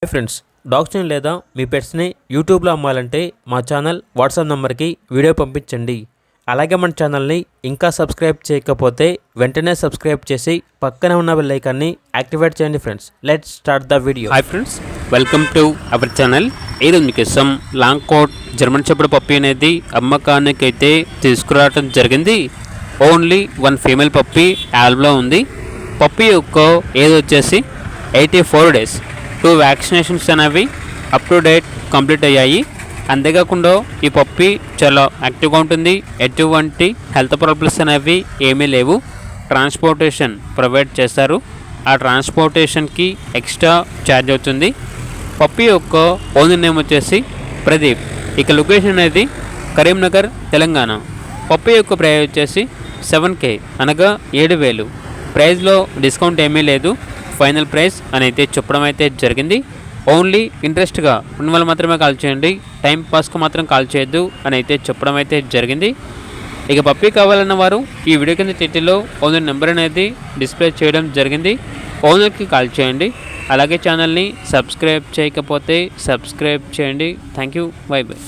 Hi friends, డాగ్స్ని లేదా మీ పెట్స్ని యూట్యూబ్లో అమ్మాలంటే మా ఛానల్ వాట్సాప్ నెంబర్కి వీడియో పంపించండి. అలాగే మన ఛానల్ని ఇంకా సబ్స్క్రైబ్ చేయకపోతే వెంటనే సబ్స్క్రైబ్ చేసి పక్కనే ఉన్న బెల్ ఐకాన్ని యాక్టివేట్ చేయండి. Friends, let's start the video. Hi friends, welcome to our channel. ఈరోజు మీకోసం long coat German shepherd puppy అనేది అమ్మకానికి అయితే తీసుకురావడం జరిగింది. ఓన్లీ వన్ ఫీమేల్ పప్పీ యాల్బ్లో ఉంది. పప్పీ యొక్క ఏజ్ వచ్చేసి 84 days. 2 వ్యాక్సినేషన్స్ అనేవి అప్ టు డేట్ కంప్లీట్ అయ్యాయి. అంతేకాకుండా ఈ పప్పీ చాలా యాక్టివ్గా ఉంటుంది. ఎటువంటి హెల్త్ ప్రాబ్లమ్స్ అనేవి ఏమీ లేవు. ట్రాన్స్పోర్టేషన్ ప్రొవైడ్ చేస్తారు. ఆ ట్రాన్స్పోర్టేషన్కి ఎక్స్ట్రా ఛార్జ్ అవుతుంది. పప్పీ యొక్క ఓనర్ నేమ్ వచ్చేసి ప్రదీప్. ఇక లొకేషన్ అనేది కరీంనగర్, తెలంగాణ. పప్పీ యొక్క ప్రైస్ వచ్చేసి 7K అనగా 7,000. ప్రైస్లో డిస్కౌంట్ ఏమీ లేదు. ఫైనల్ ప్రైస్ అని అయితే చెప్పడం అయితే జరిగింది. ఓన్లీ ఇంట్రెస్ట్గా ఉన్న వాళ్ళు మాత్రమే కాల్ చేయండి, టైం పాస్కు మాత్రం కాల్ చేయొద్దు అని అయితే చెప్పడం అయితే జరిగింది. ఇక పప్పీ కావాలన్న వారు ఈ వీడియో కింద టైటిల్లో ఓనర్ నెంబర్ అనేది డిస్ప్లే చేయడం జరిగింది. ఓనర్కి కాల్ చేయండి. అలాగే ఛానల్ని సబ్స్క్రైబ్ చేయకపోతే సబ్స్క్రైబ్ చేయండి. Thank you, by by.